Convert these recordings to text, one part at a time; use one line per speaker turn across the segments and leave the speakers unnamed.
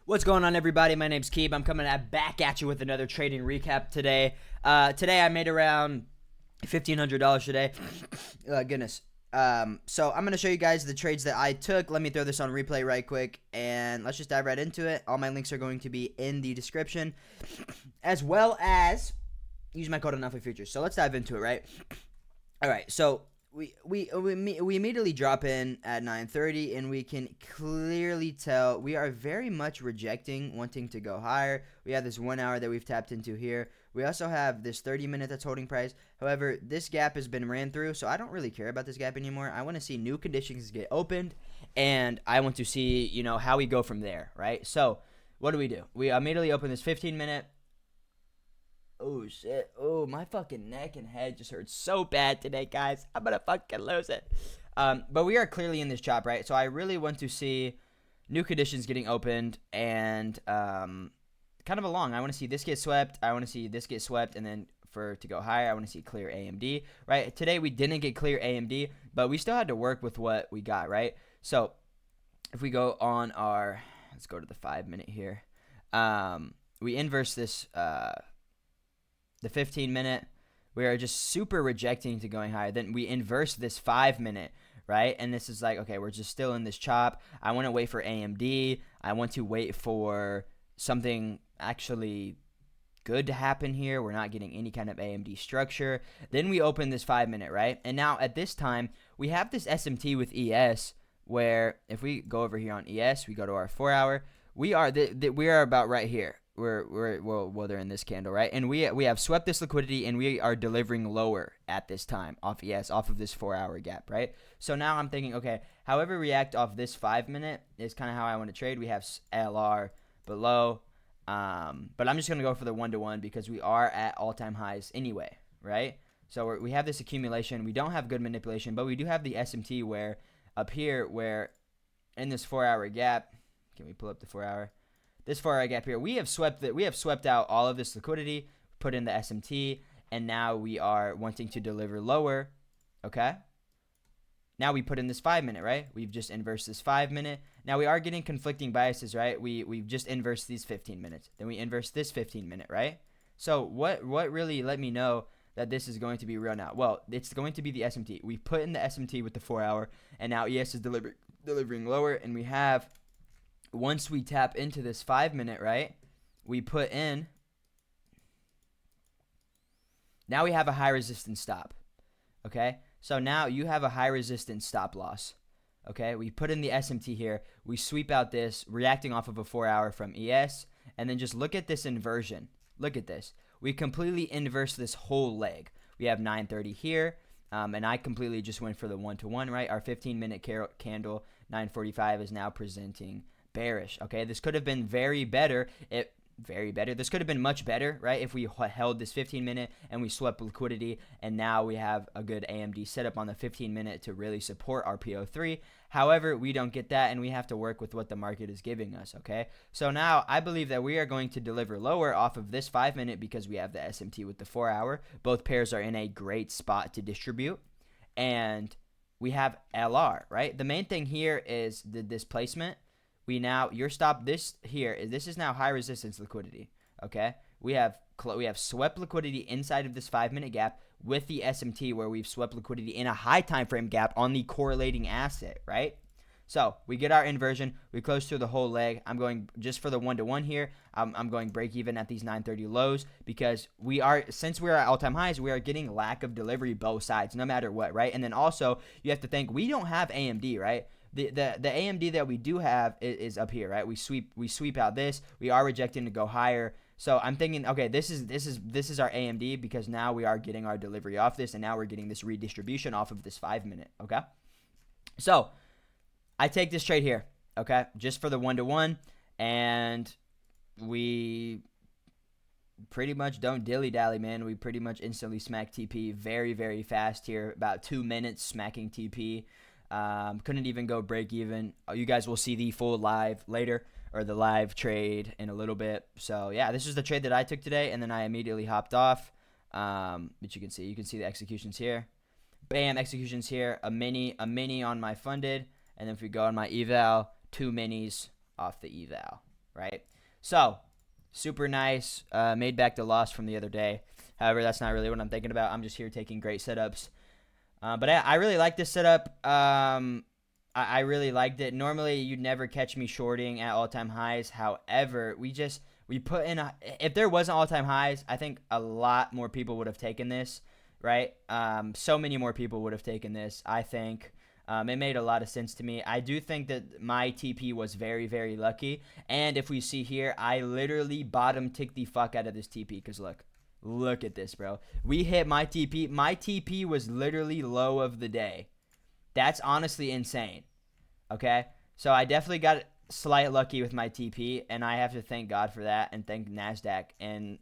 What's going on, everybody? My name's KEEB. I'm coming back at you with another trading recap today. Today I made around $1,500 today. Goodness. So I'm going to show you guys the trades that I took. Let me throw this on replay right quick, and let's just dive right into it. All my links are going to be in the description, as well as use my code on Alpha Futures. So let's dive into it, right? All right, so we immediately drop in at 9:30, and we can clearly tell we are very much rejecting wanting to go higher. We have this 1 hour that we've tapped into here. We also have this 30-minute that's holding price. However, this gap has been ran through, so I don't really care about this gap anymore. I want to see new conditions get opened, and I want to see, how we go from there, right? So what do? We immediately open this 15-minute. Oh, shit. Oh, my fucking neck and head just hurt so bad today, guys. I'm going to fucking lose it. But we are clearly in this chop, right? So I really want to see new conditions getting opened and kind of along. I want to see this get swept. I want to see this get swept. And then to go higher, I want to see clear AMD, right? Today we didn't get clear AMD, but we still had to work with what we got, right? So if we go on let's go to the 5-minute here. We inverse this the 15-minute, we are just super rejecting to going higher. Then we inverse this 5-minute, right? And this is like, okay, we're just still in this chop. I want to wait for AMD. I want to wait for something actually good to happen here. We're not getting any kind of AMD structure. Then we open this 5-minute, right? And now at this time, we have this SMT with ES where if we go over here on ES, we go to our 4-hour, we are about right here. They're in this candle, right? And we have swept this liquidity, and we are delivering lower at this time off of this 4-hour gap, right? So now I'm thinking, okay, however react off this 5-minute is kind of how I want to trade. We have LR below, but I'm just gonna go for the 1-to-1 because we are at all-time highs anyway, right? So we have this accumulation. We don't have good manipulation, but we do have the SMT where up here, where in this 4-hour gap, can we pull up the 4-hour? This 4-hour gap here, we have swept out all of this liquidity, put in the SMT, and now we are wanting to deliver lower, okay? Now we put in this 5-minute, right? We've just inversed this 5-minute. Now we are getting conflicting biases, right? We've just inversed these 15 minutes. Then we inverse this 15-minute, right? So what really let me know that this is going to be real now? Well, it's going to be the SMT. We put in the SMT with the 4-hour, and now ES is delivering lower, and we have... Once we tap into this 5-minute, right, we put in, now we have a high resistance stop, okay? So now you have a high resistance stop loss, okay? We put in the SMT here. We sweep out this, reacting off of a 4-hour from ES, and then just look at this inversion. Look at this. We completely inverse this whole leg. We have 930 here, and I completely just went for the 1-to-1, right? Our 15-minute candle, 945, is now presenting bearish, okay? This could have been very better. This could have been much better, right? If we held this 15-minute and we swept liquidity, and now we have a good AMD setup on the 15-minute to really support our PO3. However, we don't get that, and we have to work with what the market is giving us, okay? So now I believe that we are going to deliver lower off of this 5-minute because we have the SMT with the 4-hour. Both pairs are in a great spot to distribute, and we have LR, right? The main thing here is the displacement. Your stop this is now high resistance liquidity, okay? We have swept liquidity inside of this 5-minute gap with the SMT where we've swept liquidity in a high time frame gap on the correlating asset, right? So we get our inversion, we close through the whole leg. I'm going just for the 1-to-1 here. I'm going break even at these 930 lows because since we're at all-time highs, we are getting lack of delivery both sides, no matter what, right? And then also you have to think we don't have AMD, right? The AMD that we do have is up here, right? We sweep out this. We are rejecting to go higher. So I'm thinking, okay, this is our AMD because now we are getting our delivery off this, and now we're getting this redistribution off of this 5-minute, okay? So I take this trade here, okay, just for the 1-to-1, and we pretty much don't dilly-dally, man. We pretty much instantly smack TP very, very fast here, about 2 minutes smacking TP. Couldn't even go break even. You guys will see the full live later, or the live trade in a little bit. So yeah, this is the trade that I took today, and then I immediately hopped off. But you can see the executions here. Bam, executions here. A mini on my funded, and then if we go on my eval, 2 minis off the eval. right? So, super nice. Made back the loss from the other day. However, that's not really what I'm thinking about. I'm just here taking great setups. But I really like this setup. I really liked it. Normally, you'd never catch me shorting at all-time highs. However, we put in if there wasn't all-time highs, I think a lot more people would have taken this, right? So many more people would have taken this, I think. It made a lot of sense to me. I do think that my TP was very, very lucky. And if we see here, I literally bottom ticked the fuck out of this TP because look at this, bro. We hit my TP. My TP was literally low of the day. That's honestly insane. Okay? So I definitely got slight lucky with my TP, and I have to thank God for that and thank NASDAQ and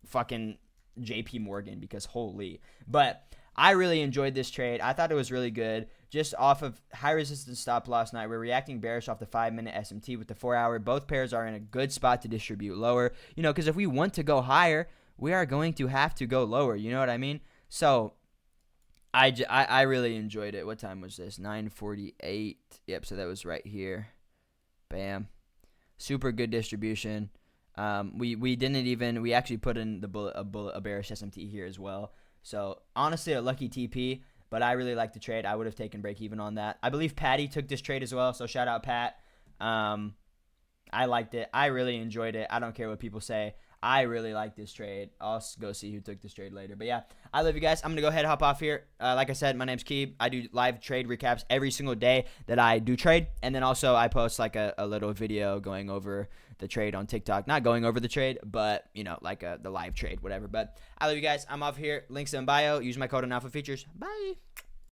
fucking JP Morgan because holy. But I really enjoyed this trade. I thought it was really good. Just off of high resistance stop loss night, we're reacting bearish off the 5-minute SMT with the 4-hour. Both pairs are in a good spot to distribute lower. You know, because if we want to go higher, we are going to have to go lower. You know what I mean? So I really enjoyed it. What time was this? 9:48. Yep, so that was right here. Bam. Super good distribution. We actually put in a bearish SMT here as well. So honestly, a lucky TP, but I really like the trade. I would have taken break even on that. I believe Patty took this trade as well, so shout out Pat. I liked it. I really enjoyed it. I don't care what people say. I really like this trade. I'll go see who took this trade later. But yeah, I love you guys. I'm going to go ahead and hop off here. Like I said, my name's KEEB. I do live trade recaps every single day that I do trade. And then also I post like a little video going over the trade on TikTok. Not going over the trade, but, you know, like the live trade, whatever. But I love you guys. I'm off here. Links in bio. Use my code on Alpha Features. Bye.